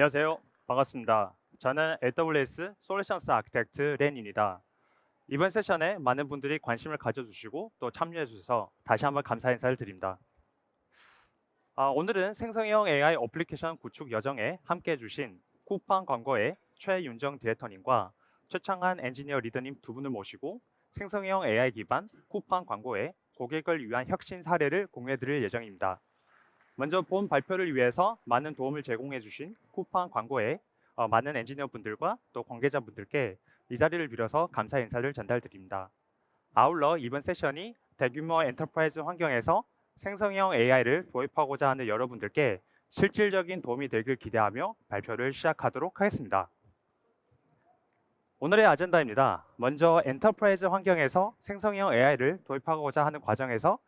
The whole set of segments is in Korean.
안녕하세요. 반갑습니다. 저는 AWS 솔루션스 아키텍트 렌입니다. 이번 세션에 많은 분들이 관심을 가져주시고 또 참여해 주셔서 다시 한번 감사 인사를 드립니다. 오늘은 생성형 AI 어플리케이션 구축 여정에 함께해 주신 쿠팡 광고의 최윤정 디렉터님과 최창한 엔지니어 리더님 두 분을 모시고 생성형 AI 기반 쿠팡 광고의 고객을 위한 혁신 사례를 공유해 드릴 예정입니다. 먼저 본 발표를 위해서 많은 도움을 제공해 주신 쿠팡 광고의 많은 엔지니어 분들과 또 관계자분들께 이 자리를 빌어서 감사 인사를 전달드립니다. 아울러 이번 세션이 대규모 엔터프라이즈 환경에서 생성형 AI를 도입하고자 하는 여러분들께 실질적인 도움이 되길 기대하며 발표를 시작하도록 하겠습니다. 오늘의 아젠다입니다. 먼저 엔터프라이즈 환경에서 생성형 AI를 도입하고자 하는 과정에서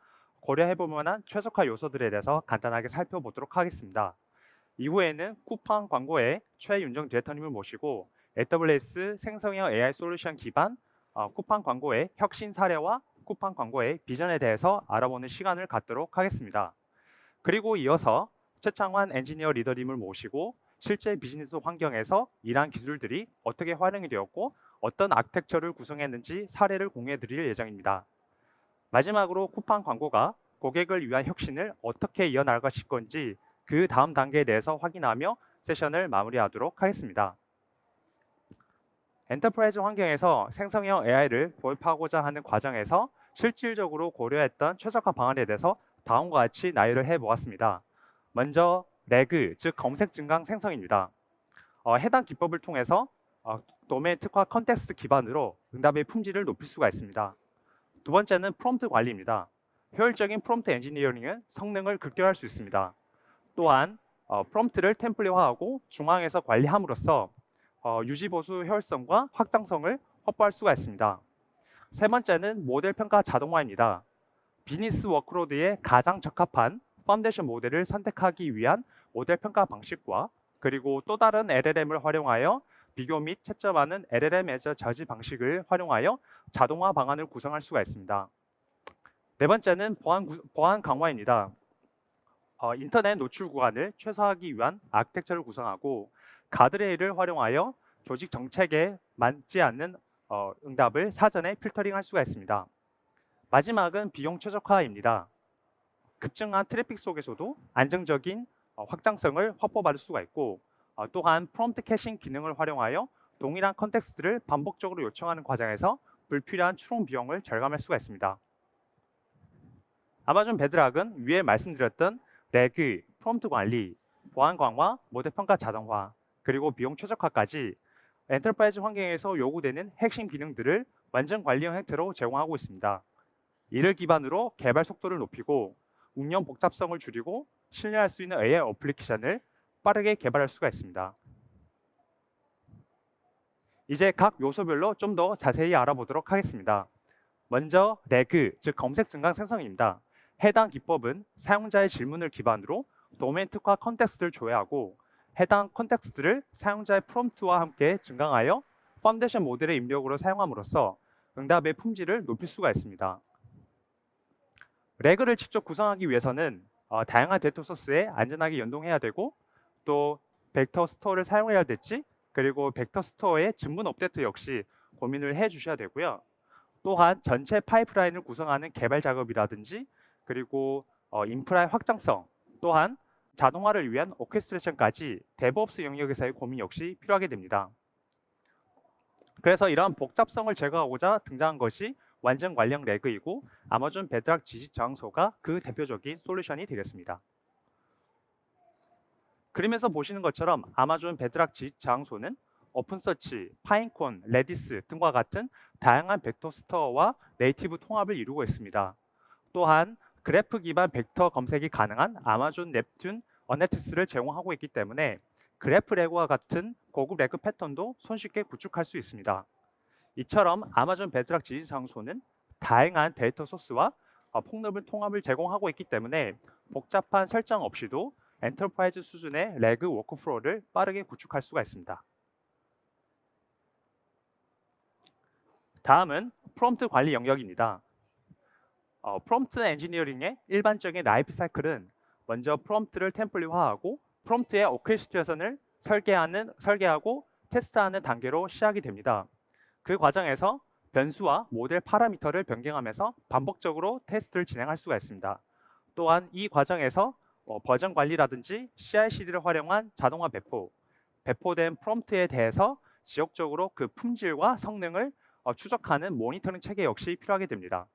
고려해볼 만한 최적화 요소들에 대해서 간단하게 살펴보도록 하겠습니다. 이후에는 쿠팡 광고의 최윤정 디렉터님을 모시고 AWS 생성형 AI 솔루션 기반 쿠팡 광고의 혁신 사례와 쿠팡 광고의 비전에 대해서 알아보는 시간을 갖도록 하겠습니다. 그리고 이어서 최창환 엔지니어 리더님을 모시고 실제 비즈니스 환경에서 일한 기술들이 어떻게 활용이 되었고 어떤 아키텍처를 구성했는지 사례를 공유해 드릴 예정입니다. 마지막으로 쿠팡 광고가 고객을 위한 혁신을 어떻게 이어나가실 건지 그 다음 단계에 대해서 확인하며 세션을 마무리하도록 하겠습니다. 엔터프라이즈 환경에서 생성형 AI를 도입하고자 하는 과정에서 실질적으로 고려했던 최적화 방안에 대해서 다음과 같이 나열을 해보았습니다. 먼저 레그, 즉 검색 증강 생성입니다. 해당 기법을 통해서 도메인 특화 컨텍스트 기반으로 응답의 품질을 높일 수가 있습니다. 두 번째는 프롬프트 관리입니다. 효율적인 프롬프트 엔지니어링은 성능을 극대화할 수 있습니다. 또한 프롬프트를 템플릿화하고 중앙에서 관리함으로써 유지 보수 효율성과 확장성을 확보할 수가 있습니다. 세 번째는 모델 평가 자동화입니다. 비즈니스 워크로드에 가장 적합한 파운데이션 모델을 선택하기 위한 모델 평가 방식과 그리고 또 다른 LLM을 활용하여 비교 및 채점하는 LLM 애저 저지 방식을 활용하여 자동화 방안을 구성할 수가 있습니다. 네 번째는 보안 강화입니다. 인터넷 노출 구간을 최소화하기 위한 아키텍처를 구성하고 가드레일을 활용하여 조직 정책에 맞지 않는 응답을 사전에 필터링할 수가 있습니다. 마지막은 비용 최적화입니다. 급증한 트래픽 속에서도 안정적인 확장성을 확보받을 수가 있고 또한 프롬프트 캐싱 기능을 활용하여 동일한 컨텍스트를 반복적으로 요청하는 과정에서 불필요한 추론 비용을 절감할 수가 있습니다. 아마존 베드락은 위에 말씀드렸던 레그, 프롬프트 관리, 보안 강화, 모델 평가 자동화, 그리고 비용 최적화까지 엔터프라이즈 환경에서 요구되는 핵심 기능들을 완전 관리형 형태로 제공하고 있습니다. 이를 기반으로 개발 속도를 높이고 운영 복잡성을 줄이고 신뢰할 수 있는 AI 어플리케이션을 빠르게 개발할 수가 있습니다. 이제 각 요소별로 좀 더 자세히 알아보도록 하겠습니다. 먼저 레그, 즉 검색 증강 생성입니다. 해당 기법은 사용자의 질문을 기반으로 도메인 특화 컨텍스트를 조회하고 해당 컨텍스트를 사용자의 프롬프트와 함께 증강하여 파운데이션 모델의 입력으로 사용함으로써 응답의 품질을 높일 수가 있습니다. 레그를 직접 구성하기 위해서는 다양한 데이터 소스에 안전하게 연동해야 되고 또 벡터 스토어를 사용해야 될지 그리고 벡터 스토어의 증문 업데이트 역시 고민을 해 주셔야 되고요. 또한 전체 파이프라인을 구성하는 개발 작업이라든지 그리고 인프라의 확장성 또한 자동화를 위한 오케스트레이션까지 데브옵스 영역에서의 고민 역시 필요하게 됩니다. 그래서 이러한 복잡성을 제거하고자 등장한 것이 완전 관련 레그이고 아마존 베드락 지식 저장소가 그 대표적인 솔루션이 되겠습니다. 그림에서 보시는 것처럼 아마존 베드락 지식 저장소는 오픈서치, 파인콘, 레디스 등과 같은 다양한 벡터 스토어와 네이티브 통합을 이루고 있습니다. 또한 그래프 기반 벡터 검색이 가능한 아마존 넵튠 어네티스를 제공하고 있기 때문에 그래프 레그와 같은 고급 레그 패턴도 손쉽게 구축할 수 있습니다. 이처럼 아마존 베드락 지식 저장소는 다양한 데이터 소스와 폭넓은 통합을 제공하고 있기 때문에 복잡한 설정 없이도 엔터프라이즈 수준의 레그 워크플로우를 빠르게 구축할 수가 있습니다. 다음은 프롬프트 관리 영역입니다. 프롬프트 엔지니어링의 일반적인 라이프 사이클은 먼저 프롬프트를 템플릿화하고 프롬프트의 오케스트레이션을 설계하고 테스트하는 단계로 시작이 됩니다. 그 과정에서 변수와 모델 파라미터를 변경하면서 반복적으로 테스트를 진행할 수가 있습니다. 또한 이 과정에서 버전 관리라든지 CI/CD를 활용한 자동화 배포된 프롬프트에 대해서 지역적으로 그 품질과 성능을 추적하는 모니터링 체계 역시 필요하게 됩니다.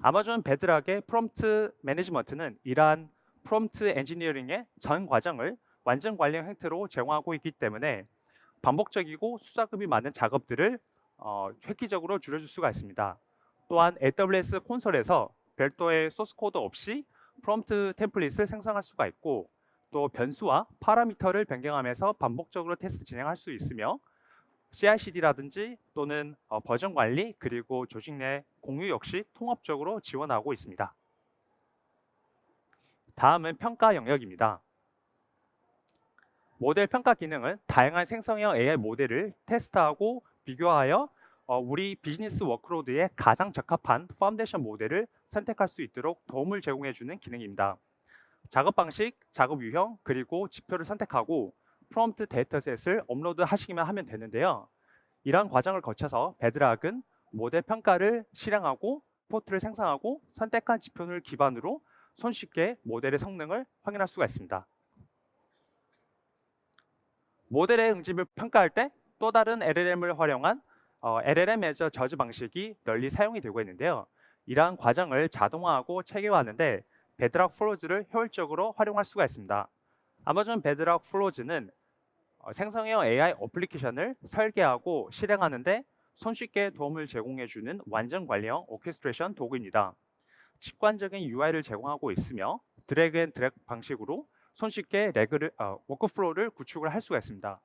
아마존 베드락의 프롬프트 매니지먼트는 이러한 프롬프트 엔지니어링의 전 과정을 완전 관리 형태로 제공하고 있기 때문에 반복적이고 수작업이 많은 작업들을 획기적으로 줄여줄 수가 있습니다. 또한 AWS 콘솔에서 별도의 소스 코드 없이 프롬프트 템플릿을 생성할 수가 있고 또 변수와 파라미터를 변경하면서 반복적으로 테스트 진행할 수 있으며 CI/CD라든지 또는 버전 관리 그리고 조직 내 공유 역시 통합적으로 지원하고 있습니다. 다음은 평가 영역입니다. 모델 평가 기능은 다양한 생성형 AI 모델을 테스트하고 비교하여 우리 비즈니스 워크로드에 가장 적합한 파운데이션 모델을 선택할 수 있도록 도움을 제공해주는 기능입니다. 작업 방식, 작업 유형, 그리고 지표를 선택하고 프롬프트 데이터셋을 업로드하시기만 하면 되는데요. 이러한 과정을 거쳐서 베드락은 모델 평가를 실행하고 리포트를 생성하고 선택한 지표를 기반으로 손쉽게 모델의 성능을 확인할 수가 있습니다. 모델의 응집을 평가할 때 또 다른 LLM을 활용한 LLM 매저 저지 방식이 널리 사용이 되고 있는데요. 이러한 과정을 자동화하고 체계화하는데 베드락 플로즈를 효율적으로 활용할 수가 있습니다. 아마존 베드락 플로즈는 생성형 AI 어플리케이션을 설계하고 실행하는데 손쉽게 도움을 제공해주는 완전 관리형 오케스트레이션 도구입니다. 직관적인 UI를 제공하고 있으며 드래그 앤 드래그 방식으로 손쉽게 워크플로우를 구축을 할 수가 있습니다.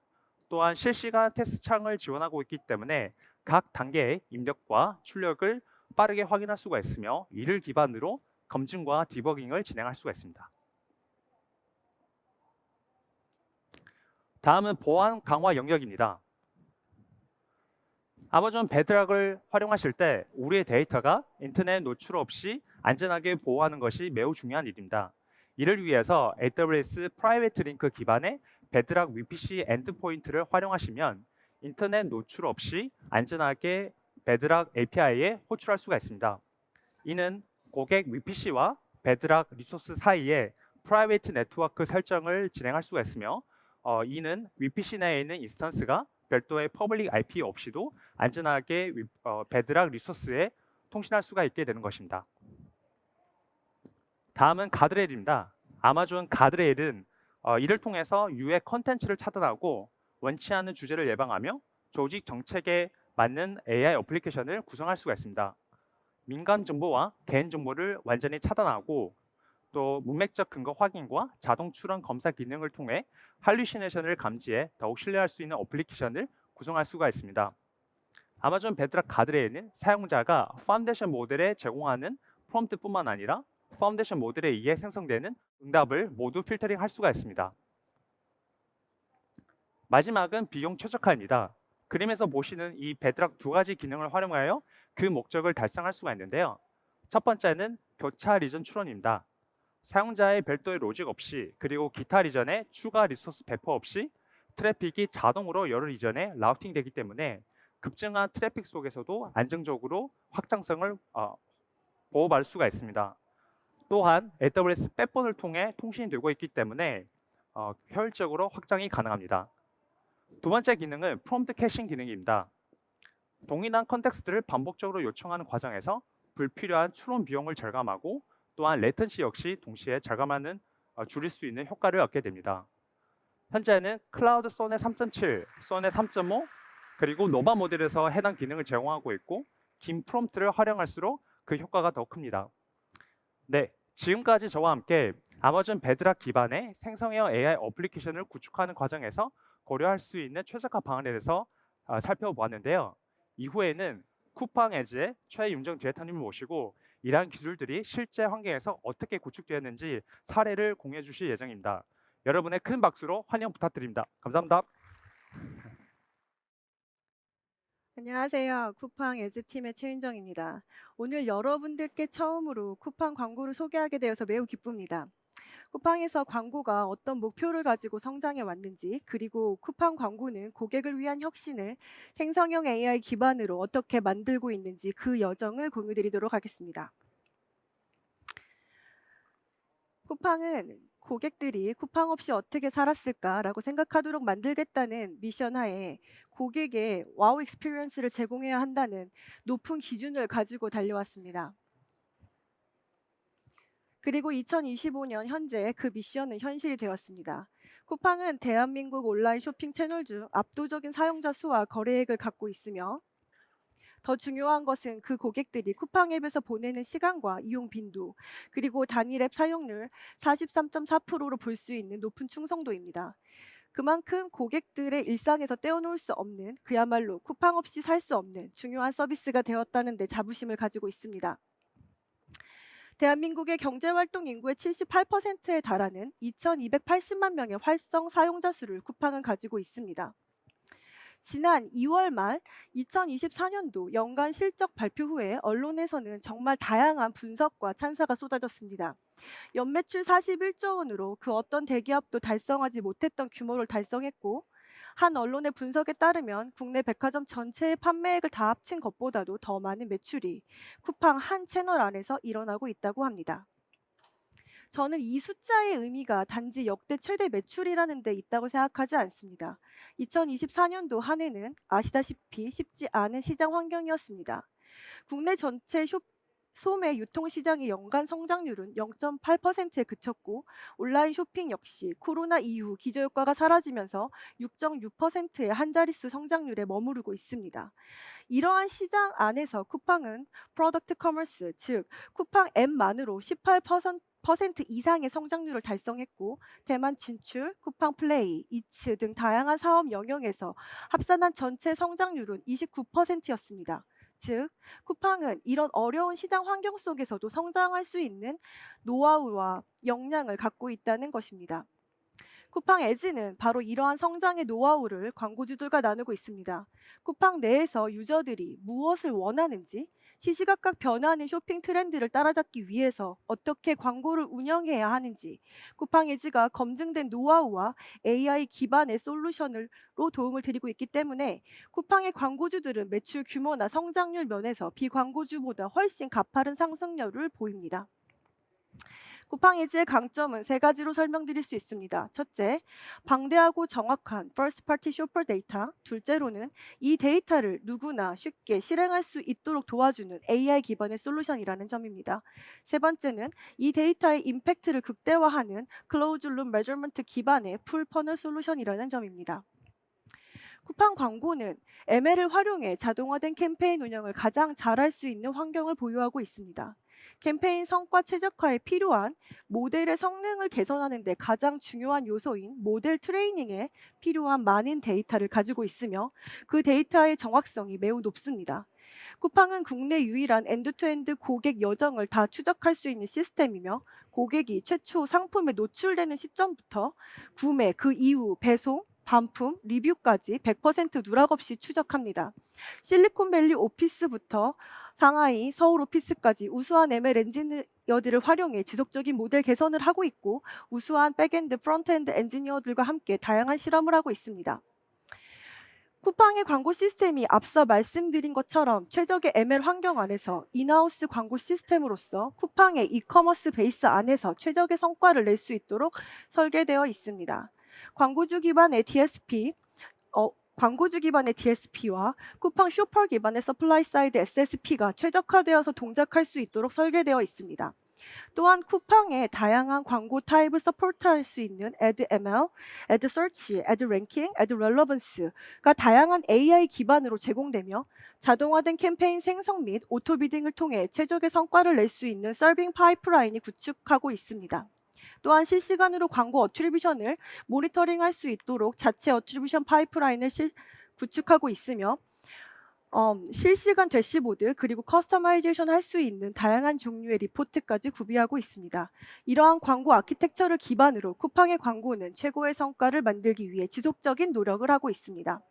또한 실시간 테스트 창을 지원하고 있기 때문에 각 단계의 입력과 출력을 빠르게 확인할 수가 있으며 이를 기반으로 검증과 디버깅을 진행할 수가 있습니다. 다음은 보안 강화 영역입니다. 아마존 베드락을 활용하실 때 우리의 데이터가 인터넷 노출 없이 안전하게 보호하는 것이 매우 중요한 일입니다. 이를 위해서 AWS 프라이빗 링크 기반의 베드락 VPC 엔드포인트를 활용하시면 인터넷 노출 없이 안전하게 베드락 API에 호출할 수가 있습니다. 이는 고객 VPC와 베드락 리소스 사이에 프라이빗 네트워크 설정을 진행할 수가 있으며 이는 VPC 내에 있는 인스턴스가 별도의 퍼블릭 IP 없이도 안전하게 베드락 리소스에 통신할 수가 있게 되는 것입니다. 다음은 가드레일입니다. 아마존 가드레일은 이를 통해서 유해 컨텐츠를 차단하고 원치 않는 주제를 예방하며 조직 정책에 맞는 AI 어플리케이션을 구성할 수가 있습니다. 민간 정보와 개인 정보를 완전히 차단하고 또 문맥적 근거 확인과 자동 출원 검사 기능을 통해 할루시네이션을 감지해 더욱 신뢰할 수 있는 어플리케이션을 구성할 수가 있습니다. 아마존 베드락 가드레일은 사용자가 파운데이션 모델에 제공하는 프롬프트뿐만 아니라 파운데이션 모델에 의해 생성되는 응답을 모두 필터링 할 수가 있습니다. 마지막은 비용 최적화입니다. 그림에서 보시는 이 베드락 두 가지 기능을 활용하여 그 목적을 달성할 수가 있는데요. 첫 번째는 교차 리전 출원입니다. 사용자의 별도의 로직 없이 그리고 기타 리전에 추가 리소스 배포 없이 트래픽이 자동으로 여러 리전에 라우팅 되기 때문에 급증한 트래픽 속에서도 안정적으로 확장성을 보호받을 수가 있습니다. 또한 AWS 백본을 통해 통신이 되고 있기 때문에 효율적으로 확장이 가능합니다. 두 번째 기능은 프롬프트 캐싱 기능입니다. 동일한 컨텍스트를 반복적으로 요청하는 과정에서 불필요한 추론 비용을 절감하고 또한 레턴시 역시 동시에 절감하는 줄일 수 있는 효과를 얻게 됩니다. 현재는 클라우드 소넷 3.7, 소넷 3.5 그리고 노바 모델에서 해당 기능을 제공하고 있고 긴 프롬프트를 활용할수록 그 효과가 더 큽니다. 네, 지금까지 저와 함께 아마존 베드락 기반의 생성형 AI 어플리케이션을 구축하는 과정에서 고려할 수 있는 최적화 방안에 대해서 살펴보았는데요. 이후에는 쿠팡 에즈의 최윤정 디렉터님을 모시고 이러한 기술들이 실제 환경에서 어떻게 구축되었는지 사례를 공유해 주실 예정입니다. 여러분의 큰 박수로 환영 부탁드립니다. 감사합니다. 안녕하세요. 쿠팡 에즈팀의 최윤정입니다. 오늘 여러분들께 처음으로 쿠팡 광고를 소개하게 되어서 매우 기쁩니다. 쿠팡에서 광고가 어떤 목표를 가지고 성장해 왔는지, 그리고 쿠팡 광고는 고객을 위한 혁신을 생성형 AI 기반으로 어떻게 만들고 있는지 그 여정을 공유드리도록 하겠습니다. 쿠팡은 고객들이 쿠팡 없이 어떻게 살았을까라고 생각하도록 만들겠다는 미션 하에 고객의 와우 익스피리언스를 제공해야 한다는 높은 기준을 가지고 달려왔습니다. 그리고 2025년 현재 그 미션은 현실이 되었습니다. 쿠팡은 대한민국 온라인 쇼핑 채널 중 압도적인 사용자 수와 거래액을 갖고 있으며, 더 중요한 것은 그 고객들이 쿠팡 앱에서 보내는 시간과 이용 빈도, 그리고 단일 앱 사용률 43.4%로 볼 수 있는 높은 충성도입니다. 그만큼 고객들의 일상에서 떼어놓을 수 없는, 그야말로 쿠팡 없이 살 수 없는 중요한 서비스가 되었다는 데 자부심을 가지고 있습니다. 대한민국의 경제활동 인구의 78%에 달하는 2,280만 명의 활성 사용자 수를 쿠팡은 가지고 있습니다. 지난 2월 말 2024년도 연간 실적 발표 후에 언론에서는 정말 다양한 분석과 찬사가 쏟아졌습니다. 연매출 41조 원으로 그 어떤 대기업도 달성하지 못했던 규모를 달성했고, 한 언론의 분석에 따르면 국내 백화점 전체의 판매액을 다 합친 것보다도 더 많은 매출이 쿠팡 한 채널 안에서 일어나고 있다고 합니다. 저는 이 숫자의 의미가 단지 역대 최대 매출이라는 데 있다고 생각하지 않습니다. 2024년도 한 해는 아시다시피 쉽지 않은 시장 환경이었습니다. 국내 전체 소매 유통시장의 연간 성장률은 0.8%에 그쳤고, 온라인 쇼핑 역시 코로나 이후 기저효과가 사라지면서 6.6%의 한 자릿수 성장률에 머무르고 있습니다. 이러한 시장 안에서 쿠팡은 프로덕트 커머스, 즉 쿠팡 앱만으로 18% 이상의 성장률을 달성했고, 대만 진출, 쿠팡 플레이, 이츠 등 다양한 사업 영역에서 합산한 전체 성장률은 29%였습니다. 즉, 쿠팡은 이런 어려운 시장 환경 속에서도 성장할 수 있는 노하우와 역량을 갖고 있다는 것입니다. 쿠팡 에즈는 바로 이러한 성장의 노하우를 광고주들과 나누고 있습니다. 쿠팡 내에서 유저들이 무엇을 원하는지, 시시각각 변화하는 쇼핑 트렌드를 따라잡기 위해서 어떻게 광고를 운영해야 하는지, 쿠팡 에즈가 검증된 노하우와 AI 기반의 솔루션으로 도움을 드리고 있기 때문에 쿠팡의 광고주들은 매출 규모나 성장률 면에서 비광고주보다 훨씬 가파른 상승률을 보입니다. 쿠팡 에즈의 강점은 세 가지로 설명드릴 수 있습니다. 첫째, 방대하고 정확한 first party shopper 데이터. 둘째로는 이 데이터를 누구나 쉽게 실행할 수 있도록 도와주는 AI 기반의 솔루션이라는 점입니다. 세 번째는 이 데이터의 임팩트를 극대화하는 closed loop measurement 기반의 풀 퍼널 솔루션이라는 점입니다. 쿠팡 광고는 ML을 활용해 자동화된 캠페인 운영을 가장 잘할 수 있는 환경을 보유하고 있습니다. 캠페인 성과 최적화에 필요한 모델의 성능을 개선하는 데 가장 중요한 요소인 모델 트레이닝에 필요한 많은 데이터를 가지고 있으며, 그 데이터의 정확성이 매우 높습니다. 쿠팡은 국내 유일한 엔드투엔드 고객 여정을 다 추적할 수 있는 시스템이며, 고객이 최초 상품에 노출되는 시점부터 구매, 그 이후 배송, 반품, 리뷰까지 100% 누락 없이 추적합니다. 실리콘밸리 오피스부터 상하이, 서울 오피스까지 우수한 ML 엔지니어들을 활용해 지속적인 모델 개선을 하고 있고, 우수한 백엔드, 프론트엔드 엔지니어들과 함께 다양한 실험을 하고 있습니다. 쿠팡의 광고 시스템이 앞서 말씀드린 것처럼 최적의 ML 환경 안에서 인하우스 광고 시스템으로서 쿠팡의 이커머스 베이스 안에서 최적의 성과를 낼 수 있도록 설계되어 있습니다. 광고주 기반의 DSP와 쿠팡 쇼퍼 기반의 서플라이 사이드 SSP가 최적화되어서 동작할 수 있도록 설계되어 있습니다. 또한 쿠팡의 다양한 광고 타입을 서포트할 수 있는 AdML, AdSearch, AdRanking, AdRelevance가 다양한 AI 기반으로 제공되며, 자동화된 캠페인 생성 및 오토비딩을 통해 최적의 성과를 낼 수 있는 서빙 파이프라인이 구축하고 있습니다. 또한 실시간으로 광고 어트리뷰션을 모니터링할 수 있도록 자체 어트리뷰션 파이프라인을 구축하고 있으며, 실시간 대시보드 그리고 커스터마이제이션 할 수 있는 다양한 종류의 리포트까지 구비하고 있습니다. 이러한 광고 아키텍처를 기반으로 쿠팡의 광고는 최고의 성과를 만들기 위해 지속적인 노력을 하고 있습니다.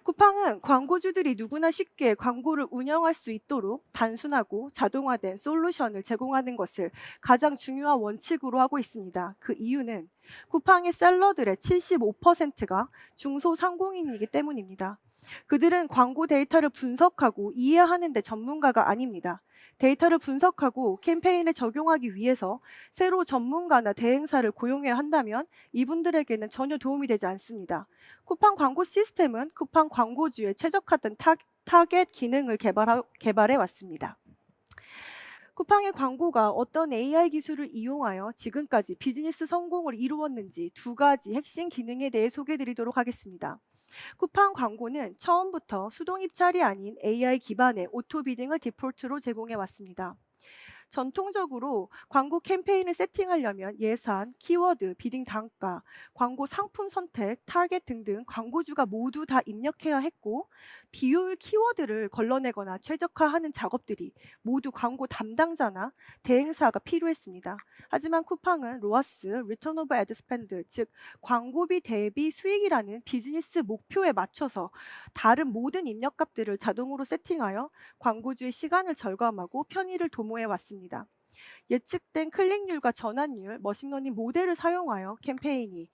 쿠팡은 광고주들이 누구나 쉽게 광고를 운영할 수 있도록 단순하고 자동화된 솔루션을 제공하는 것을 가장 중요한 원칙으로 하고 있습니다. 그 이유는 쿠팡의 셀러들의 75%가 중소상공인이기 때문입니다. 그들은 광고 데이터를 분석하고 이해하는 데 전문가가 아닙니다. 데이터를 분석하고 캠페인에 적용하기 위해서 새로 전문가나 대행사를 고용해야 한다면 이분들에게는 전혀 도움이 되지 않습니다. 쿠팡 광고 시스템은 쿠팡 광고주에 최적화된 타겟 기능을 개발해 왔습니다. 쿠팡의 광고가 어떤 AI 기술을 이용하여 지금까지 비즈니스 성공을 이루었는지 두 가지 핵심 기능에 대해 소개해드리도록 하겠습니다. 쿠팡 광고는 처음부터 수동 입찰이 아닌 AI 기반의 오토 비딩을 디폴트로 제공해 왔습니다. 전통적으로 광고 캠페인을 세팅하려면 예산, 키워드, 비딩 단가, 광고 상품 선택, 타겟 등등 광고주가 모두 다 입력해야 했고 비효율 키워드를 걸러내거나 최적화하는 작업들이 모두 광고 담당자나 대행사가 필요했습니다. 하지만 쿠팡은 로아스, Return of Ad Spend, 즉 광고비 대비 수익이라는 비즈니스 목표에 맞춰서 다른 모든 입력값들을 자동으로 세팅하여 광고주의 시간을 절감하고 편의를 도모해 왔습니다. 예측된 클릭률과 전환율, 머신러닝 모델을 사용하여 캠페인이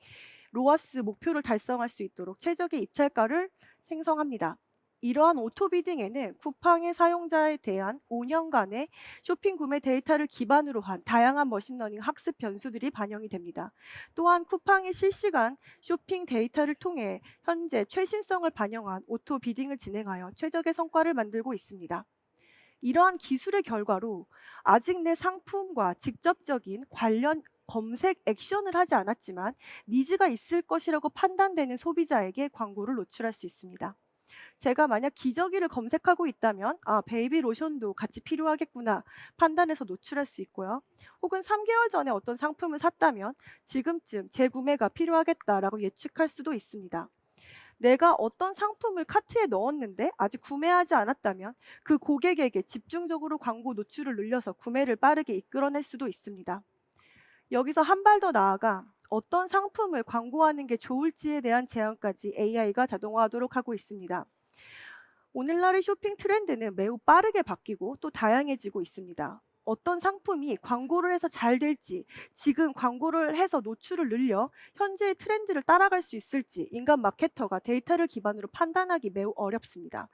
로아스 목표를 달성할 수 있도록 최적의 입찰가를 생성합니다. 이러한 오토비딩에는 쿠팡의 사용자에 대한 5년간의 쇼핑 구매 데이터를 기반으로 한 다양한 머신러닝 학습 변수들이 반영이 됩니다. 또한 쿠팡의 실시간 쇼핑 데이터를 통해 현재 최신성을 반영한 오토비딩을 진행하여 최적의 성과를 만들고 있습니다. 이러한 기술의 결과로 아직 내 상품과 직접적인 관련 검색 액션을 하지 않았지만 니즈가 있을 것이라고 판단되는 소비자에게 광고를 노출할 수 있습니다. 제가 만약 기저귀를 검색하고 있다면 베이비 로션도 같이 필요하겠구나 판단해서 노출할 수 있고요. 혹은 3개월 전에 어떤 상품을 샀다면 지금쯤 재구매가 필요하겠다라고 예측할 수도 있습니다. 내가 어떤 상품을 카트에 넣었는데 아직 구매하지 않았다면 그 고객에게 집중적으로 광고 노출을 늘려서 구매를 빠르게 이끌어낼 수도 있습니다. 여기서 한 발 더 나아가 어떤 상품을 광고하는 게 좋을지에 대한 제안까지 AI가 자동화하도록 하고 있습니다. 오늘날의 쇼핑 트렌드는 매우 빠르게 바뀌고 또 다양해지고 있습니다. 어떤 상품이 광고를 해서 잘 될지, 지금 광고를 해서 노출을 늘려 현재의 트렌드를 따라갈 수 있을지 인간 마케터가 데이터를 기반으로 판단하기 매우 어렵습니다.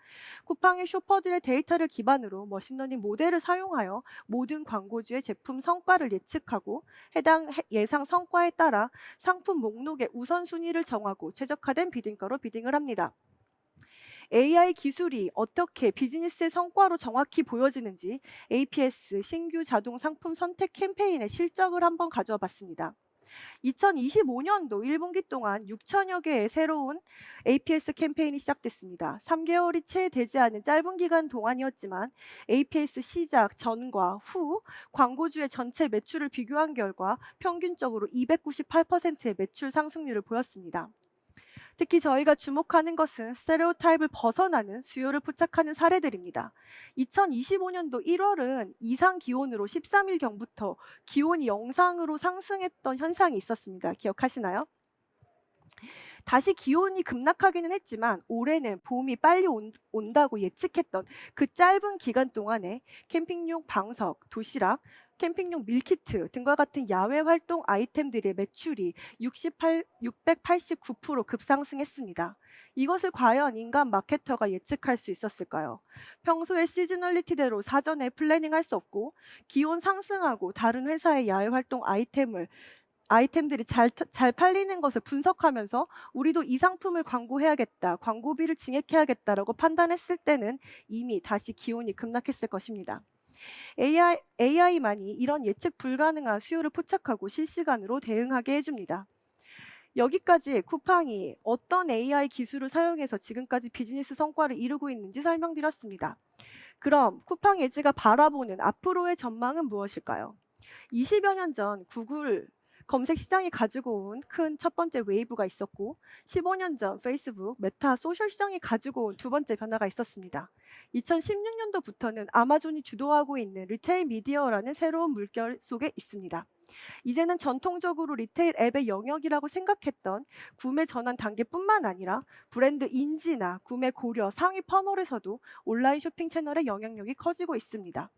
쿠팡의 쇼퍼들의 데이터를 기반으로 머신러닝 모델을 사용하여 모든 광고주의 제품 성과를 예측하고 해당 예상 성과에 따라 상품 목록의 우선순위를 정하고 최적화된 비딩가로 비딩을 합니다. AI 기술이 어떻게 비즈니스의 성과로 정확히 보여지는지 APS 신규 자동 상품 선택 캠페인의 실적을 한번 가져와 봤습니다. 2025년도 1분기 동안 6천여 개의 새로운 APS 캠페인이 시작됐습니다. 3개월이 채 되지 않은 짧은 기간 동안이었지만 APS 시작 전과 후 광고주의 전체 매출을 비교한 결과 평균적으로 298%의 매출 상승률을 보였습니다. 특히 저희가 주목하는 것은 스테레오타입을 벗어나는 수요를 포착하는 사례들입니다. 2025년도 1월은 이상 기온으로 13일경부터 기온이 영상으로 상승했던 현상이 있었습니다. 기억하시나요? 다시 기온이 급락하기는 했지만 올해는 봄이 빨리 온다고 예측했던 그 짧은 기간 동안에 캠핑용 방석, 도시락, 캠핑용 밀키트 등과 같은 야외 활동 아이템들의 매출이 689% 급상승했습니다. 이것을 과연 인간 마케터가 예측할 수 있었을까요? 평소에 시즈널리티대로 사전에 플래닝할 수 없고 기온 상승하고 다른 회사의 야외 활동 아이템들이 잘 팔리는 것을 분석하면서 우리도 이 상품을 광고해야겠다, 광고비를 증액해야겠다라고 판단했을 때는 이미 다시 기온이 급락했을 것입니다. AI만이 이런 예측 불가능한 수요를 포착하고 실시간으로 대응하게 해줍니다. 여기까지 쿠팡이 어떤 AI 기술을 사용해서 지금까지 비즈니스 성과를 이루고 있는지 설명드렸습니다. 그럼 쿠팡 에즈가 바라보는 앞으로의 전망은 무엇일까요? 20여 년 전 구글 검색 시장이 가지고 온 큰 첫 번째 웨이브가 있었고 15년 전 페이스북, 메타, 소셜 시장이 가지고 온 두 번째 변화가 있었습니다. 2016년도부터는 아마존이 주도하고 있는 리테일 미디어라는 새로운 물결 속에 있습니다. 이제는 전통적으로 리테일 앱의 영역이라고 생각했던 구매 전환 단계뿐만 아니라 브랜드 인지나 구매 고려, 상위 퍼널에서도 온라인 쇼핑 채널의 영향력이 커지고 있습니다.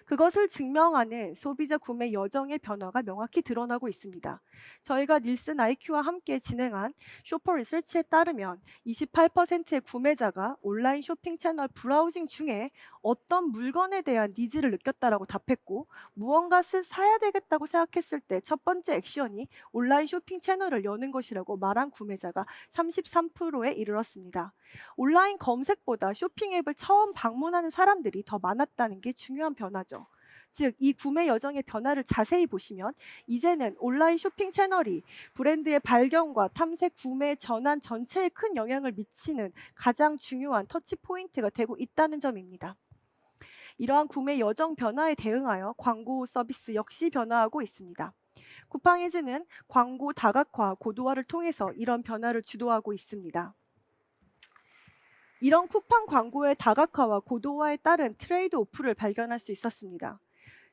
그것을 증명하는 소비자 구매 여정의 변화가 명확히 드러나고 있습니다. 저희가 닐슨 IQ와 함께 진행한 쇼퍼 리서치에 따르면 28%의 구매자가 온라인 쇼핑 채널 브라우징 중에 어떤 물건에 대한 니즈를 느꼈다라고 답했고, 무언가를 사야 되겠다고 생각했을 때 첫 번째 액션이 온라인 쇼핑 채널을 여는 것이라고 말한 구매자가 33%에 이르렀습니다. 온라인 검색보다 쇼핑 앱을 처음 방문하는 사람들이 더 많았다는 게 중요한 변화죠. 즉, 이 구매 여정의 변화를 자세히 보시면 이제는 온라인 쇼핑 채널이 브랜드의 발견과 탐색, 구매, 전환 전체에 큰 영향을 미치는 가장 중요한 터치 포인트가 되고 있다는 점입니다. 이러한 구매 여정 변화에 대응하여 광고 서비스 역시 변화하고 있습니다. 쿠팡이즈는 광고 다각화, 고도화를 통해서 이런 변화를 주도하고 있습니다. 이런 쿠팡 광고의 다각화와 고도화에 따른 트레이드 오프를 발견할 수 있었습니다.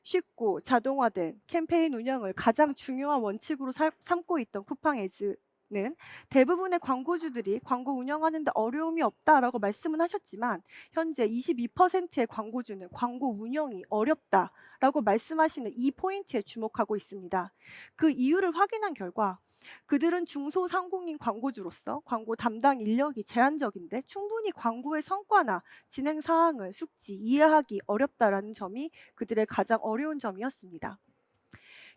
쉽고 자동화된 캠페인 운영을 가장 중요한 원칙으로 삼고 있던 쿠팡에즈는 대부분의 광고주들이 광고 운영하는 데 어려움이 없다라고 말씀은 하셨지만, 현재 22%의 광고주는 광고 운영이 어렵다라고 말씀하시는 이 포인트에 주목하고 있습니다. 그 이유를 확인한 결과 그들은 중소상공인 광고주로서 광고 담당 인력이 제한적인데 충분히 광고의 성과나 진행 사항을 숙지, 이해하기 어렵다라는 점이 그들의 가장 어려운 점이었습니다.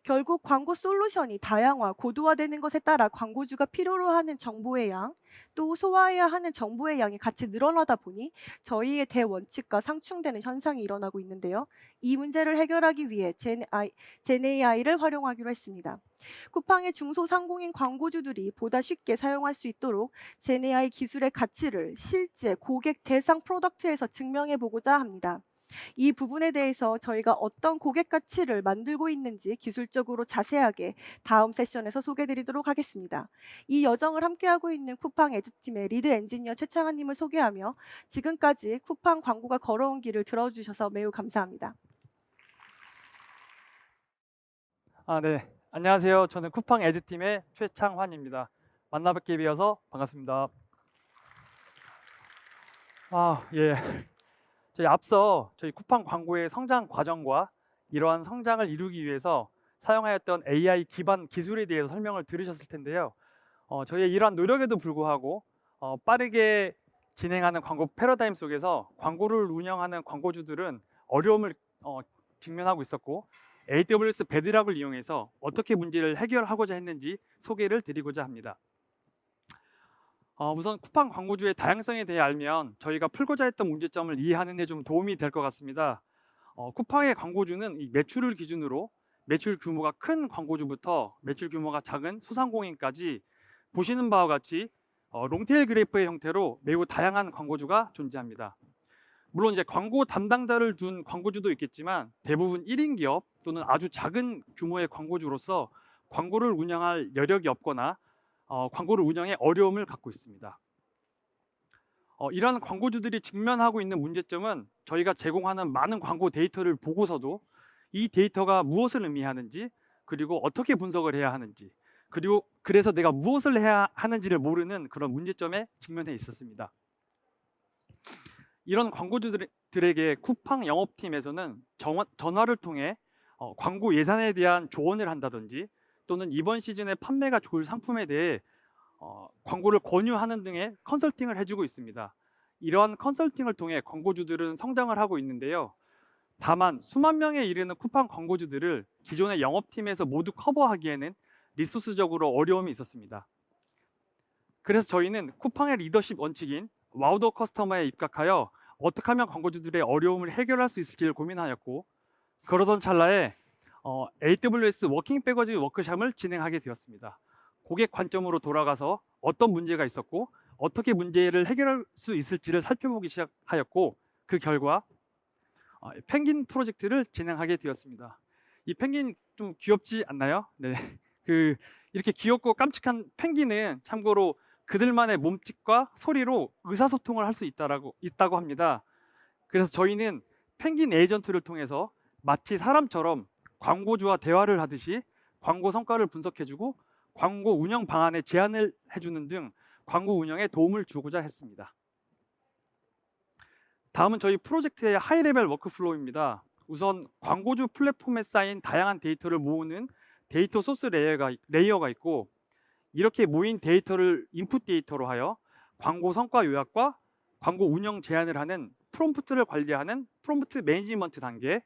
결국 광고 솔루션이 다양화, 고도화되는 것에 따라 광고주가 필요로 하는 정보의 양, 또 소화해야 하는 정보의 양이 같이 늘어나다 보니 저희의 대원칙과 상충되는 현상이 일어나고 있는데요. 이 문제를 해결하기 위해 젠AI를 활용하기로 했습니다. 쿠팡의 중소상공인 광고주들이 보다 쉽게 사용할 수 있도록 젠AI 기술의 가치를 실제 고객 대상 프로덕트에서 증명해 보고자 합니다. 이 부분에 대해서 저희가 어떤 고객 가치를 만들고 있는지 기술적으로 자세하게 다음 세션에서 소개드리도록 하겠습니다. 이 여정을 함께하고 있는 쿠팡 에드팀의 리드 엔지니어 최창한님을 소개하며 지금까지 쿠팡 광고가 걸어온 길을 들어주셔서 매우 감사합니다. 네. 안녕하세요. 저는 쿠팡 에즈팀의 최창환입니다. 만나뵙게 되어서 반갑습니다. 예. 저희 쿠팡 광고의 성장 과정과 이러한 성장을 이루기 위해서 사용하였던 AI 기반 기술에 대해서 설명을 들으셨을 텐데요. 저희의 이러한 노력에도 불구하고 빠르게 진행하는 광고 패러다임 속에서 광고를 운영하는 광고주들은 어려움을 직면하고 있었고, AWS 베드락을 이용해서 어떻게 문제를 해결하고자 했는지 소개를 드리고자 합니다. 우선 쿠팡 광고주의 다양성에 대해 알면 저희가 풀고자 했던 문제점을 이해하는 데 좀 도움이 될 것 같습니다. 쿠팡의 광고주는 이 매출을 기준으로 매출 규모가 큰 광고주부터 매출 규모가 작은 소상공인까지 보시는 바와 같이 롱테일 그래프의 형태로 매우 다양한 광고주가 존재합니다. 물론 이제 광고 담당자를 둔 광고주도 있겠지만 대부분 1인 기업 또는 아주 작은 규모의 광고주로서 광고를 운영할 여력이 없거나 광고를 운영에 어려움을 갖고 있습니다. 이러한 광고주들이 직면하고 있는 문제점은 저희가 제공하는 많은 광고 데이터를 보고서도 이 데이터가 무엇을 의미하는지, 그리고 어떻게 분석을 해야 하는지, 그리고 그래서 내가 무엇을 해야 하는지를 모르는 그런 문제점에 직면해 있었습니다. 이런 광고주들에게 쿠팡 영업팀에서는 전화를 통해 광고 예산에 대한 조언을 한다든지, 또는 이번 시즌에 판매가 좋을 상품에 대해 광고를 권유하는 등의 컨설팅을 해주고 있습니다. 이러한 컨설팅을 통해 광고주들은 성장을 하고 있는데요. 다만 수만 명에 이르는 쿠팡 광고주들을 기존의 영업팀에서 모두 커버하기에는 리소스적으로 어려움이 있었습니다. 그래서 저희는 쿠팡의 리더십 원칙인 와우 더 커스터머에 입각하여 어떻게 하면 광고주들의 어려움을 해결할 수 있을지를 고민하였고, 그러던 찰나에 AWS 워킹 백워즈 워크숍을 진행하게 되었습니다. 고객 관점으로 돌아가서 어떤 문제가 있었고 어떻게 문제를 해결할 수 있을지를 살펴보기 시작하였고, 그 결과 펭귄 프로젝트를 진행하게 되었습니다. 이 펭귄 좀 귀엽지 않나요? 네. 이렇게 귀엽고 깜찍한 펭귄은 참고로 그들만의 몸짓과 소리로 의사소통을 할 수 있다고 합니다. 그래서 저희는 펭귄 에이전트를 통해서 마치 사람처럼 광고주와 대화를 하듯이 광고 성과를 분석해주고 광고 운영 방안에 제안을 해주는 등 광고 운영에 도움을 주고자 했습니다. 다음은 저희 프로젝트의 하이레벨 워크플로우입니다. 우선 광고주 플랫폼에 쌓인 다양한 데이터를 모으는 데이터 소스 레이어가 있고, 이렇게 모인 데이터를 인풋 데이터로 하여 광고 성과 요약과 광고 운영 제안을 하는 프롬프트를 관리하는 프롬프트 매니지먼트 단계,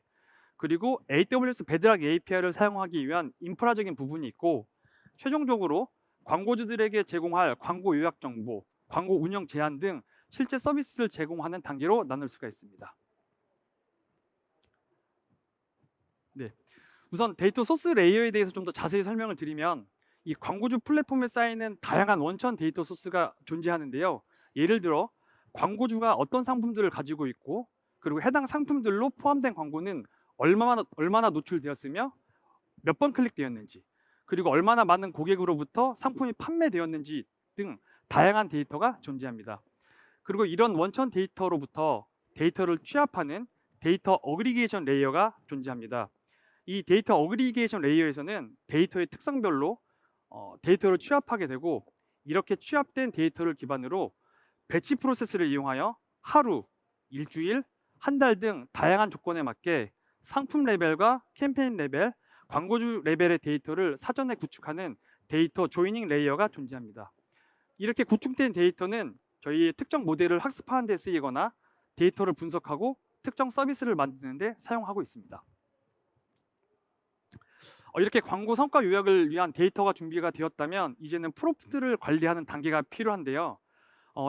그리고 AWS 베드락 API를 사용하기 위한 인프라적인 부분이 있고, 최종적으로 광고주들에게 제공할 광고 요약 정보, 광고 운영 제안 등 실제 서비스를 제공하는 단계로 나눌 수가 있습니다. 네, 우선 데이터 소스 레이어에 대해서 좀 더 자세히 설명을 드리면, 이 광고주 플랫폼에 쌓이는 다양한 원천 데이터 소스가 존재하는데요. 예를 들어 광고주가 어떤 상품들을 가지고 있고, 그리고 해당 상품들로 포함된 광고는 얼마나 노출되었으며 몇 번 클릭되었는지, 그리고 얼마나 많은 고객으로부터 상품이 판매되었는지 등 다양한 데이터가 존재합니다. 그리고 이런 원천 데이터로부터 데이터를 취합하는 데이터 어그리게이션 레이어가 존재합니다. 이 데이터 어그리게이션 레이어에서는 데이터의 특성별로 데이터를 취합하게 되고, 이렇게 취합된 데이터를 기반으로 배치 프로세스를 이용하여 하루, 일주일, 한 달 등 다양한 조건에 맞게 상품 레벨과 캠페인 레벨, 광고주 레벨의 데이터를 사전에 구축하는 데이터 조이닝 레이어가 존재합니다. 이렇게 구축된 데이터는 저희 특정 모델을 학습하는 데 쓰이거나 데이터를 분석하고 특정 서비스를 만드는 데 사용하고 있습니다. 이렇게 광고 성과 요약을 위한 데이터가 준비가 되었다면 이제는 프롬프트를 관리하는 단계가 필요한데요.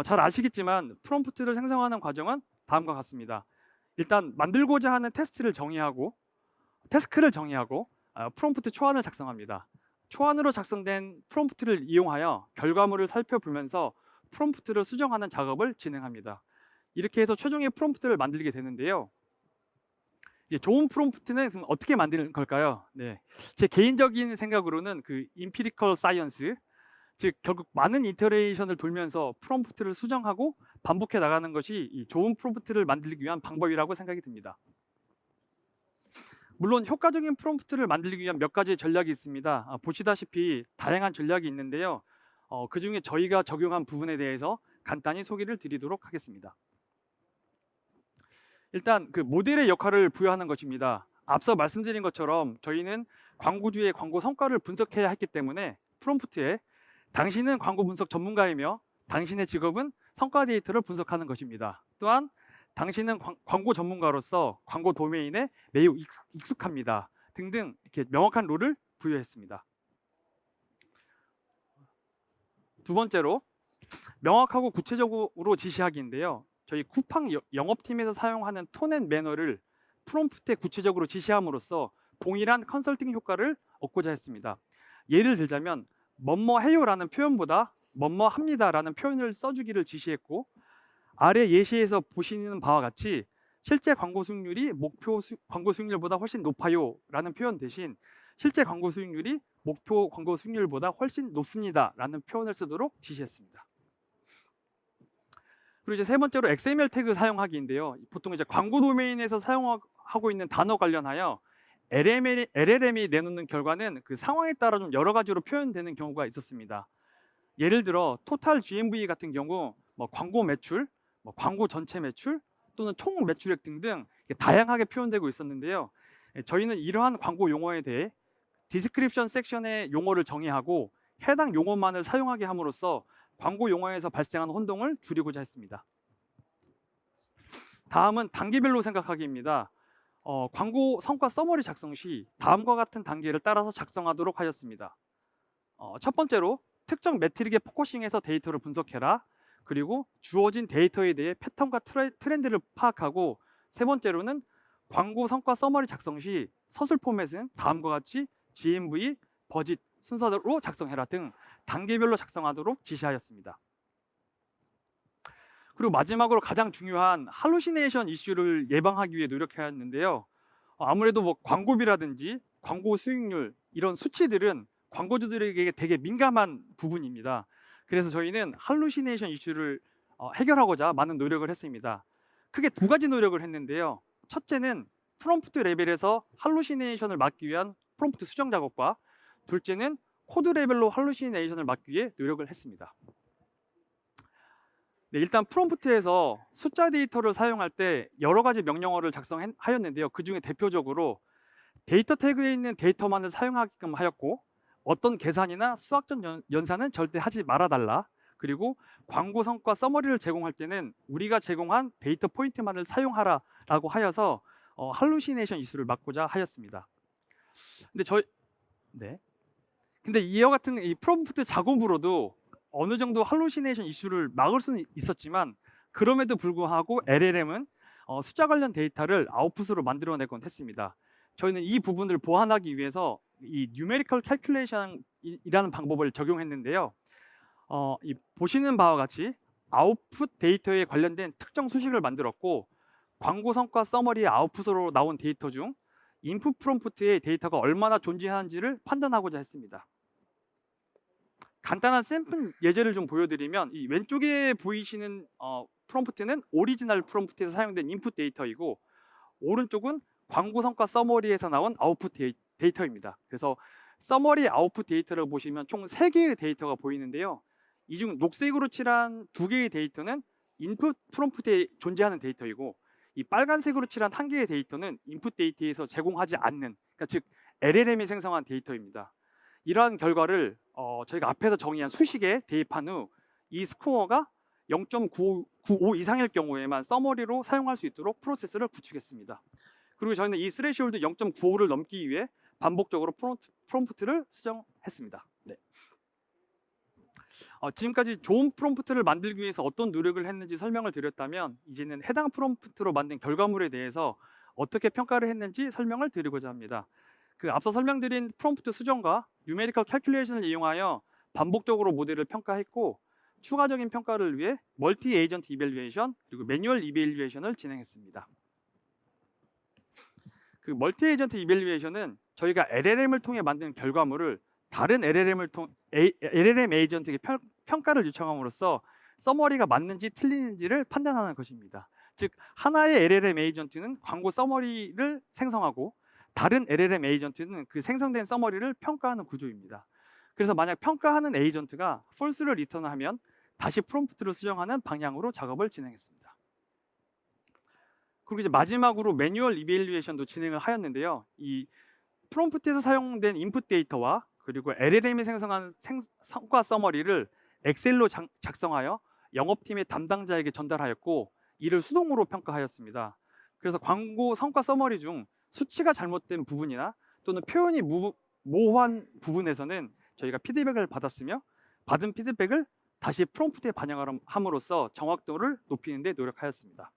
잘 아시겠지만 프롬프트를 생성하는 과정은 다음과 같습니다. 일단 만들고자 하는 태스크를 정의하고 프롬프트 초안을 작성합니다. 초안으로 작성된 프롬프트를 이용하여 결과물을 살펴보면서 프롬프트를 수정하는 작업을 진행합니다. 이렇게 해서 최종의 프롬프트를 만들게 되는데요. 좋은 프롬프트는 그럼 어떻게 만드는 걸까요? 네, 제 개인적인 생각으로는 그 임피리컬 사이언스, 즉 결국 많은 이터레이션을 돌면서 프롬프트를 수정하고 반복해 나가는 것이 이 좋은 프롬프트를 만들기 위한 방법이라고 생각이 듭니다. 물론 효과적인 프롬프트를 만들기 위한 몇 가지 전략이 있습니다. 보시다시피 다양한 전략이 있는데요. 그 중에 저희가 적용한 부분에 대해서 간단히 소개를 드리도록 하겠습니다. 일단 그 모델의 역할을 부여하는 것입니다. 앞서 말씀드린 것처럼 저희는 광고주의 광고 성과를 분석해야 했기 때문에 프롬프트에 당신은 광고 분석 전문가이며 당신의 직업은 성과 데이터를 분석하는 것입니다. 또한 당신은 광고 전문가로서 광고 도메인에 매우 익숙합니다. 등등 이렇게 명확한 룰을 부여했습니다. 두 번째로 명확하고 구체적으로 지시하기인데요. 저희 쿠팡 영업팀에서 사용하는 톤 앤 매너를 프롬프트에 구체적으로 지시함으로써 동일한 컨설팅 효과를 얻고자 했습니다. 예를 들자면 뭐뭐 해요라는 표현보다 뭐뭐 합니다라는 표현을 써주기를 지시했고, 아래 예시에서 보시는 바와 같이 실제 광고 수익률이 목표 광고 수익률보다 훨씬 높아요라는 표현 대신 실제 광고 수익률이 목표 광고 수익률보다 훨씬 높습니다라는 표현을 쓰도록 지시했습니다. 그리고 이제 세 번째로 XML 태그 사용하기인데요. 보통 이제 광고 도메인에서 사용하고 있는 단어 관련하여 LLM이 내놓는 결과는 그 상황에 따라 좀 여러 가지로 표현되는 경우가 있었습니다. 예를 들어 토탈 GMV 같은 경우 광고 매출, 광고 전체 매출 또는 총 매출액 등등 다양하게 표현되고 있었는데요. 저희는 이러한 광고 용어에 대해 디스크립션 섹션의 용어를 정의하고 해당 용어만을 사용하게 함으로써 광고 용어에서 발생하는 혼동을 줄이고자 했습니다. 다음은 단계별로 생각하기입니다. 광고 성과 서머리 작성 시 다음과 같은 단계를 따라서 작성하도록 하였습니다. 첫 번째로 특정 매트릭에 포커싱해서 데이터를 분석해라. 그리고 주어진 데이터에 대해 패턴과 트렌드를 파악하고, 세 번째로는 광고 성과 서머리 작성 시 서술 포맷은 다음과 같이 GMV, 버짓 순서대로 작성해라 등 단계별로 작성하도록 지시하였습니다. 그리고 마지막으로 가장 중요한 할루시네이션 이슈를 예방하기 위해 노력하였는데요. 아무래도 광고비라든지 광고 수익률 이런 수치들은 광고주들에게 되게 민감한 부분입니다. 그래서 저희는 할루시네이션 이슈를 해결하고자 많은 노력을 했습니다. 크게 두 가지 노력을 했는데요. 첫째는 프롬프트 레벨에서 할루시네이션을 막기 위한 프롬프트 수정 작업과 둘째는 코드 레벨로 할루시네이션을 막기 위해 노력을 했습니다. 네, 일단 프롬프트에서 숫자 데이터를 사용할 때 여러 가지 명령어를 작성하였는데요. 그 중에 대표적으로 데이터 태그에 있는 데이터만을 사용하게끔 하였고, 어떤 계산이나 수학적 연산은 절대 하지 말아달라. 그리고 광고 성과 서머리를 제공할 때는 우리가 제공한 데이터 포인트만을 사용하라라고 하여서 할루시네이션 이슈를 막고자 하였습니다. 근데 이와 같은 이 프롬프트 작업으로도 어느 정도 할루시네이션 이슈를 막을 수는 있었지만, 그럼에도 불구하고 LLM은 숫자 관련 데이터를 아웃풋으로 만들어내곤 했습니다. 저희는 이 부분을 보완하기 위해서 이 Numerical Calculation이라는 방법을 적용했는데요. 보시는 바와 같이 아웃풋 데이터에 관련된 특정 수식을 만들었고, 광고 성과 서머리의 아웃풋으로 나온 데이터 중 인풋 프롬프트의 데이터가 얼마나 존재하는지를 판단하고자 했습니다. 간단한 샘플 예제를 좀 보여드리면, 이 왼쪽에 보이시는 프롬프트는 오리지널 프롬프트에서 사용된 인풋 데이터이고, 오른쪽은 광고 성과 서머리에서 나온 아웃풋 데이터입니다. 그래서 서머리 아웃풋 데이터를 보시면 총 3개의 데이터가 보이는데요. 이 중 녹색으로 칠한 2개의 데이터는 인풋 프롬프트에 존재하는 데이터이고, 이 빨간색으로 칠한 1개의 데이터는 인풋 데이터에서 제공하지 않는, 그러니까 즉 LLM이 생성한 데이터입니다. 이러한 결과를 저희가 앞에서 정의한 수식에 대입한 후 이 스코어가 0.95 이상일 경우에만 서머리로 사용할 수 있도록 프로세스를 구축했습니다. 그리고 저희는 이 스레시홀드 0.95를 넘기 위해 반복적으로 프롬프트를 수정했습니다. 네. 지금까지 좋은 프롬프트를 만들기 위해서 어떤 노력을 했는지 설명을 드렸다면, 이제는 해당 프롬프트로 만든 결과물에 대해서 어떻게 평가를 했는지 설명을 드리고자 합니다. 그 앞서 설명드린 프롬프트 수정과 Numerical Calculation을 이용하여 반복적으로 모델을 평가했고, 추가적인 평가를 위해 멀티 에이전트 이밸류에이션 그리고 매뉴얼 이밸류에이션을 진행했습니다. 그 멀티 에이전트 이밸류에이션은 저희가 LLM을 통해 만든 결과물을 다른 LLM 에이전트에게 평가를 요청함으로써 서머리가 맞는지 틀리는지를 판단하는 것입니다. 즉, 하나의 LLM 에이전트는 광고 서머리를 생성하고 다른 LLM 에이전트는 그 생성된 서머리를 평가하는 구조입니다. 그래서 만약 평가하는 에이전트가 false를 리턴하면 다시 프롬프트를 수정하는 방향으로 작업을 진행했습니다. 그리고 이제 마지막으로 매뉴얼 이밸류에이션도 진행을 하였는데요. 이 프롬프트에서 사용된 인풋 데이터와 그리고 LLM이 생성한 성과 서머리를 엑셀로 작성하여 영업팀의 담당자에게 전달하였고, 이를 수동으로 평가하였습니다. 그래서 광고 성과 서머리 중 수치가 잘못된 부분이나 또는 표현이 모호한 부분에서는 저희가 피드백을 받았으며, 받은 피드백을 다시 프롬프트에 반영함으로써 정확도를 높이는 데 노력하였습니다.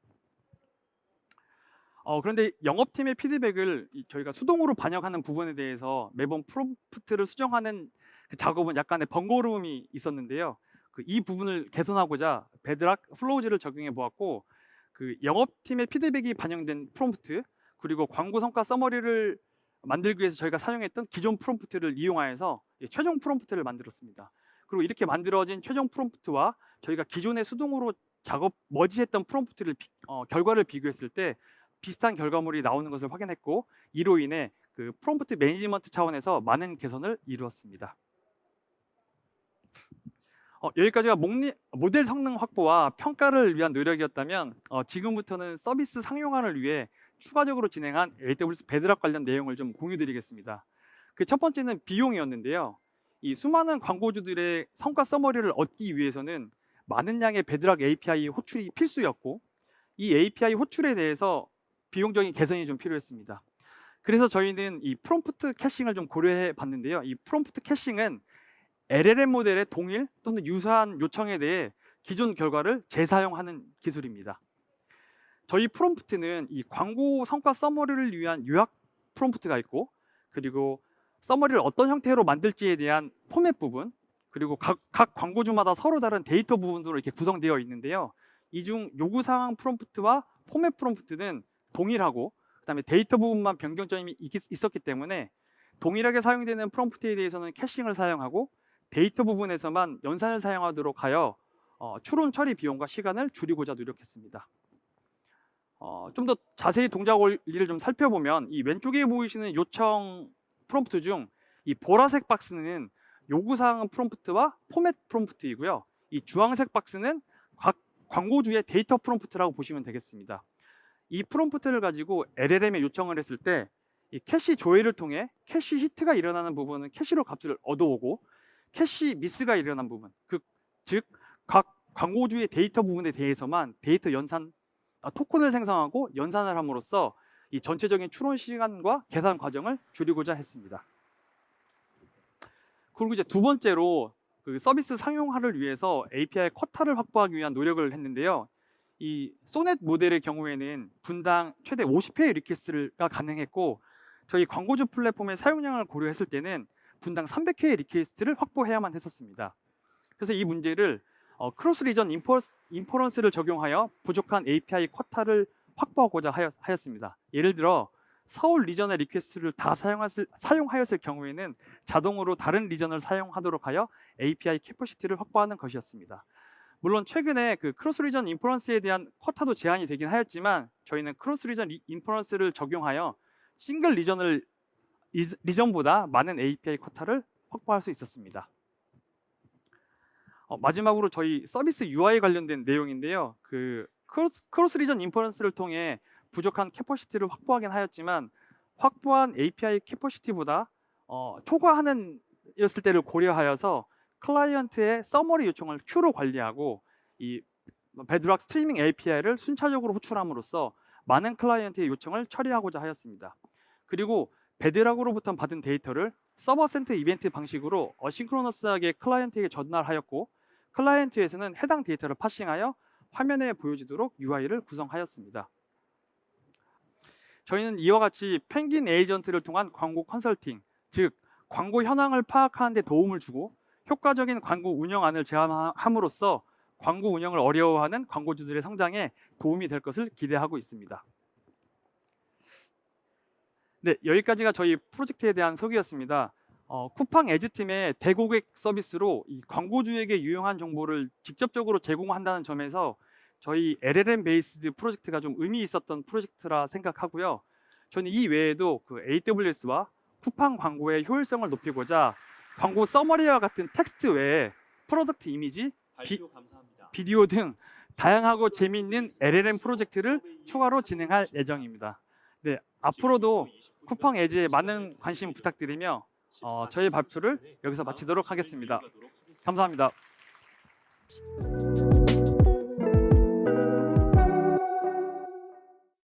그런데 영업팀의 피드백을 저희가 수동으로 반영하는 부분에 대해서 매번 프롬프트를 수정하는 그 작업은 약간의 번거로움이 있었는데요. 이 부분을 개선하고자 베드락 플로우즈를 적용해 보았고, 그 영업팀의 피드백이 반영된 프롬프트 그리고 광고 성과 서머리를 만들기 위해서 저희가 사용했던 기존 프롬프트를 이용하여서 최종 프롬프트를 만들었습니다. 그리고 이렇게 만들어진 최종 프롬프트와 저희가 기존에 수동으로 머지했던 프롬프트를 결과를 비교했을 때 비슷한 결과물이 나오는 것을 확인했고, 이로 인해 그 프롬프트 매니지먼트 차원에서 많은 개선을 이루었습니다. 여기까지가 모델 성능 확보와 평가를 위한 노력이었다면, 지금부터는 서비스 상용화를 위해 추가적으로 진행한 AWS 베드락 관련 내용을 좀 공유드리겠습니다. 그 첫 번째는 비용이었는데요. 이 수많은 광고주들의 성과 서머리를 얻기 위해서는 많은 양의 베드락 API 호출이 필수였고, 이 API 호출에 대해서 비용적인 개선이 좀 필요했습니다. 그래서 저희는 이 프롬프트 캐싱을 좀 고려해 봤는데요. 이 프롬프트 캐싱은 LLM 모델의 동일 또는 유사한 요청에 대해 기존 결과를 재사용하는 기술입니다. 저희 프롬프트는 이 광고 성과 서머리를 위한 요약 프롬프트가 있고, 그리고 서머리를 어떤 형태로 만들지에 대한 포맷 부분, 그리고 각 광고주마다 서로 다른 데이터 부분으로 이렇게 구성되어 있는데요. 이 중 요구사항 프롬프트와 포맷 프롬프트는 동일하고, 그다음에 데이터 부분만 변경점이 있었기 때문에 동일하게 사용되는 프롬프트에 대해서는 캐싱을 사용하고, 데이터 부분에서만 연산을 사용하도록 하여 추론 처리 비용과 시간을 줄이고자 노력했습니다. 좀 더 자세히 동작 원리를 좀 살펴보면 이 왼쪽에 보이시는 요청 프롬프트 중 이 보라색 박스는 요구사항 프롬프트와 포맷 프롬프트이고요. 이 주황색 박스는 각 광고주의 데이터 프롬프트라고 보시면 되겠습니다. 이 프롬프트를 가지고 LLM에 요청을 했을 때 이 캐시 조회를 통해 캐시 히트가 일어나는 부분은 캐시로 값을 얻어오고 캐시 미스가 일어난 부분, 즉 각 광고주의 데이터 부분에 대해서만 데이터 연산 토큰을 생성하고 연산을 함으로써 이 전체적인 추론 시간과 계산 과정을 줄이고자 했습니다. 그리고 이제 두 번째로 그 서비스 상용화를 위해서 API 쿼타를 확보하기 위한 노력을 했는데요. 이 소넷 모델의 경우에는 분당 최대 50회의 리퀘스트가 가능했고 저희 광고주 플랫폼의 사용량을 고려했을 때는 분당 300회의 리퀘스트를 확보해야만 했었습니다. 그래서 이 문제를 크로스 리전 인퍼런스를 적용하여 부족한 API 쿼타를 확보하고자 하였습니다. 예를 들어 서울 리전의 리퀘스트를 다 사용하였을 경우에는 자동으로 다른 리전을 사용하도록 하여 API 캐퍼시티를 확보하는 것이었습니다. 물론 최근에 그 크로스 리전 인퍼런스에 대한 쿼타도 제한이 되긴 하였지만 저희는 크로스 리전 인퍼런스를 적용하여 싱글 리전보다 많은 API 쿼타를 확보할 수 있었습니다. 마지막으로 저희 서비스 UI 관련된 내용인데요. 그 크로스 리전 인퍼런스를 통해 부족한 캐퍼시티를 확보하긴 하였지만 확보한 API 캐퍼시티보다 초과하는 였을 때를 고려하여서 클라이언트의 서머리 요청을 큐로 관리하고 이 베드락 스트리밍 API를 순차적으로 호출함으로써 많은 클라이언트의 요청을 처리하고자 하였습니다. 그리고 베드락으로부터 받은 데이터를 서버 센터 이벤트 방식으로 어싱크로너스하게 클라이언트에게 전달하였고 클라이언트에서는 해당 데이터를 파싱하여 화면에 보여지도록 UI를 구성하였습니다. 저희는 이와 같이 펭귄 에이전트를 통한 광고 컨설팅, 즉 광고 현황을 파악하는 데 도움을 주고 효과적인 광고 운영안을 제안함으로써 광고 운영을 어려워하는 광고주들의 성장에 도움이 될 것을 기대하고 있습니다. 네, 여기까지가 저희 프로젝트에 대한 소개였습니다. 쿠팡 에즈팀의 대고객 서비스로 이 광고주에게 유용한 정보를 직접적으로 제공한다는 점에서 저희 LLM 베이스드 프로젝트가 좀 의미 있었던 프로젝트라 생각하고요. 저는 이 외에도 그 AWS와 쿠팡 광고의 효율성을 높이고자 광고 서머리와 같은 텍스트 외에 프로덕트 이미지, 비디오 등 다양하고 재미있는 LLM 프로젝트를 추가로 진행할 예정입니다. 네, 앞으로도 쿠팡 에즈에 많은 관심 부탁드리며 저희 발표를 여기서 마치도록 하겠습니다. 감사합니다.